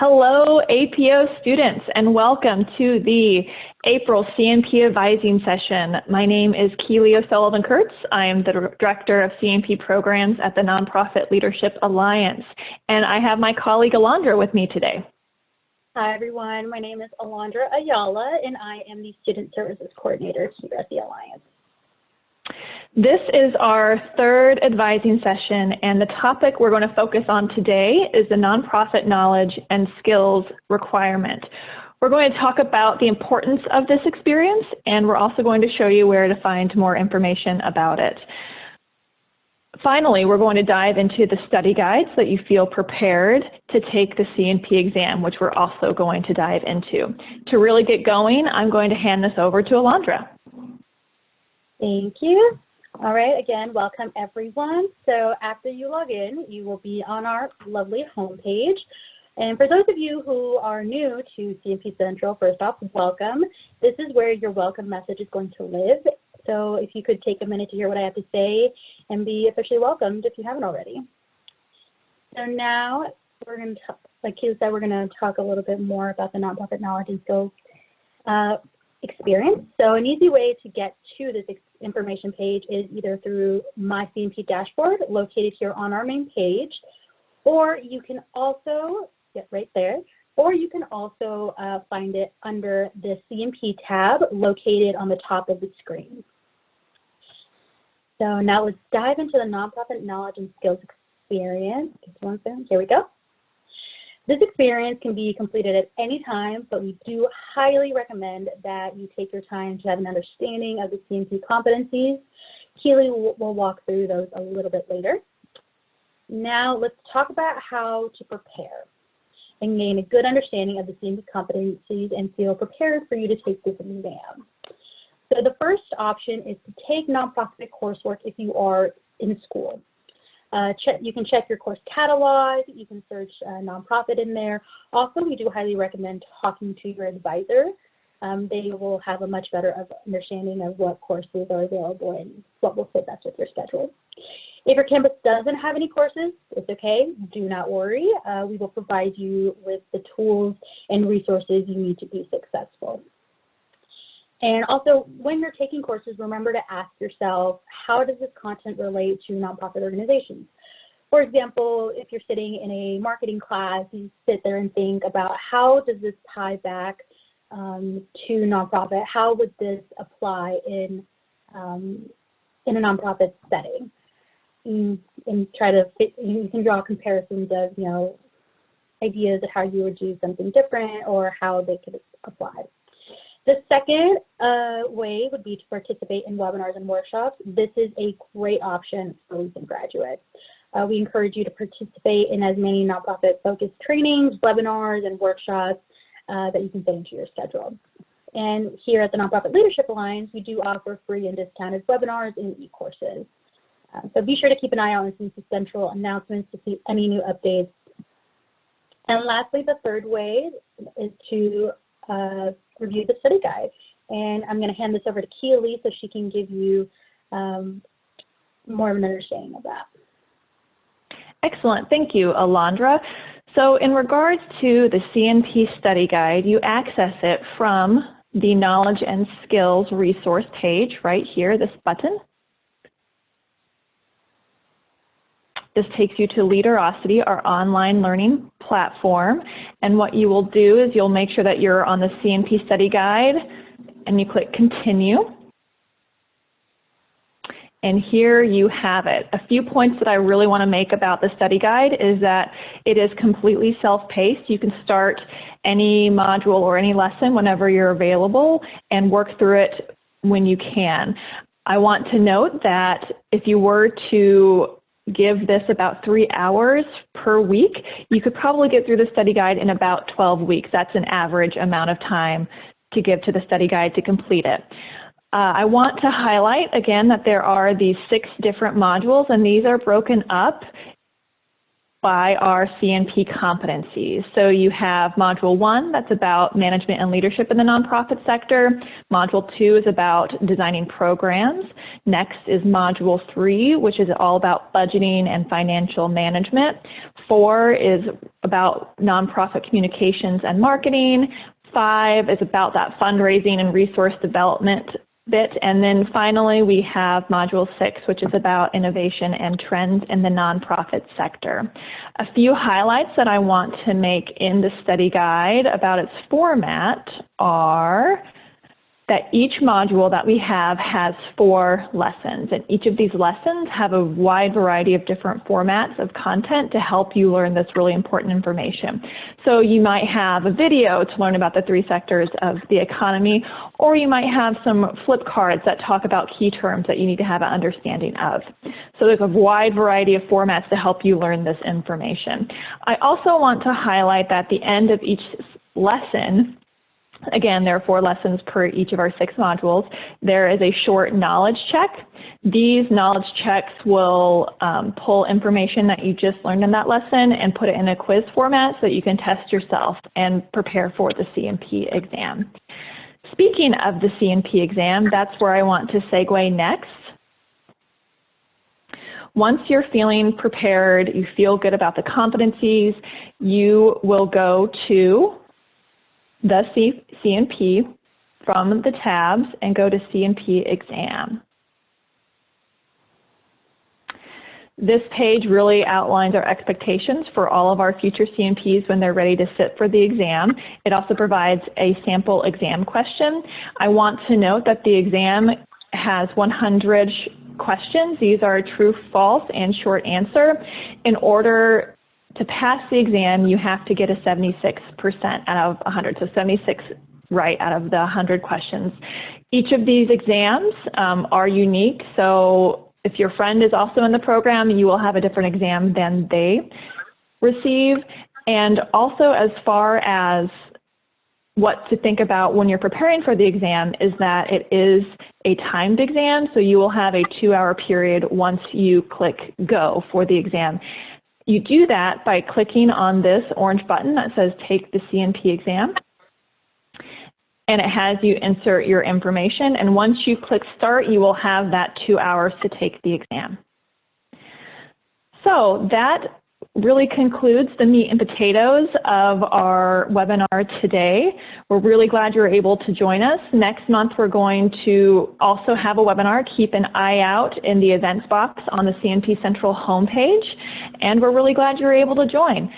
Hello, APO students, and welcome to the April CNP Advising Session. My name is Keely O'Sullivan-Kurtz. I am the Director of CNP Programs at the Nonprofit Leadership Alliance, and I have my colleague Alondra with me today. Hi everyone, my name is Alondra Ayala, and I am the Student Services Coordinator here at the Alliance. This is our third advising session, and the topic we're going to focus on today is the nonprofit knowledge and skills requirement. We're going to talk about the importance of this experience, and we're also going to show you where to find more information about it. Finally, we're going to dive into the study guide so that you feel prepared to take the CNP exam, which we're also going to dive into. To really get going, I'm going to hand this over to Alondra. Thank you. All right, again, welcome everyone. So after you log in, you will be on our lovely homepage. And for those of you who are new to CNP Central, first off, welcome. This is where your welcome message is going to live. So if you could take a minute to hear what I have to say and be officially welcomed if you haven't already. So now we're going to, like Keely said, we're going to talk a little bit more about the nonprofit knowledge and skills experience. So an easy way to get to this information page is either through my CNP dashboard located here on our main page, or you can also get right there, or you can also find it under the CNP tab located on the top of the screen. So now let's dive into the nonprofit knowledge and skills experience. Just one second, here we go. This experience can be completed at any time, but we do highly recommend that you take your time to have an understanding of the CNP competencies. Keely will walk through those a little bit later. Now let's talk about how to prepare and gain a good understanding of the CNP competencies and feel prepared for you to take this exam. So the first option is to take nonprofit coursework if you are in school. You can check your course catalog, you can search nonprofit in there. Also, we do highly recommend talking to your advisor. They will have a much better understanding of what courses are available and what will fit best with your schedule. If your campus doesn't have any courses, it's okay, do not worry. We will provide you with the tools and resources you need to be successful. And also, when you're taking courses, remember to ask yourself, how does this content relate to nonprofit organizations? For example, if you're sitting in a marketing class, you sit there and think about how does this tie back to nonprofit? How would this apply in a nonprofit setting? And try to fit, you can draw comparisons of, ideas of how you would do something different or how they could apply. The second way would be to participate in webinars and workshops. This is a great option for recent graduates. We encourage you to participate in as many nonprofit-focused trainings, webinars, and workshops that you can fit into your schedule. And here at the Nonprofit Leadership Alliance, we do offer free and discounted webinars and e-courses. So be sure to keep an eye on CNP Central announcements to see any new updates. And lastly, the third way is to review the study guide. And I'm going to hand this over to Keely so she can give you more of an understanding of that. Excellent. Thank you, Alondra. So in regards to the CNP study guide, you access it from the Knowledge and Skills resource page right here, this button. This takes you to Leaderosity, our online learning platform. And what you will do is you'll make sure that you're on the CNP study guide and you click Continue. And here you have it. A few points that I really want to make about the study guide is that it is completely self-paced. You can start any module or any lesson whenever you're available and work through it when you can. I want to note that if you were to give this about 3 hours per week, you could probably get through the study guide in about 12 weeks. That's an average amount of time to give to the study guide to complete it. I want to highlight again that there are these 6 different modules, and these are broken up by our CNP competencies. So you have Module 1, that's about management and leadership in the nonprofit sector. Module 2 is about designing programs. Next is Module 3, which is all about budgeting and financial management. 4 is about nonprofit communications and marketing. 5 is about that fundraising and resource development bit. And then finally, we have Module 6, which is about innovation and trends in the nonprofit sector. A few highlights that I want to make in the study guide about its format are that each module that we have has 4 lessons, and each of these lessons have a wide variety of different formats of content to help you learn this really important information. So you might have a video to learn about the 3 sectors of the economy, or you might have some flip cards that talk about key terms that you need to have an understanding of. So there's a wide variety of formats to help you learn this information. I also want to highlight that at the end of each lesson, again, there are 4 lessons per each of our 6 modules. There is a short knowledge check. These knowledge checks will pull information that you just learned in that lesson and put it in a quiz format so that you can test yourself and prepare for the CNP exam. Speaking of the CNP exam, that's where I want to segue next. Once you're feeling prepared, you feel good about the competencies, you will go to the CNP from the tabs and go to CNP exam. This page really outlines our expectations for all of our future CNPs when they're ready to sit for the exam. It also provides a sample exam question. I want to note that the exam has 100 questions. These are true, false, and short answer. In order to pass the exam, you have to get a 76% out of 100, so 76 right out of the 100 questions. Each of these exams are unique, so if your friend is also in the program, you will have a different exam than they receive. And also, as far as what to think about when you're preparing for the exam is that it is a timed exam, so you will have a 2-hour period once you click go for the exam. You do that by clicking on this orange button that says Take the CNP exam, and it has you insert your information, and once you click Start, you will have that 2 hours to take the exam. So that really concludes the meat and potatoes of our webinar today. We're really glad you were able to join us. Next month, we're going to also have a webinar. Keep an eye out in the events box on the CNP Central homepage, and we're really glad you were able to join.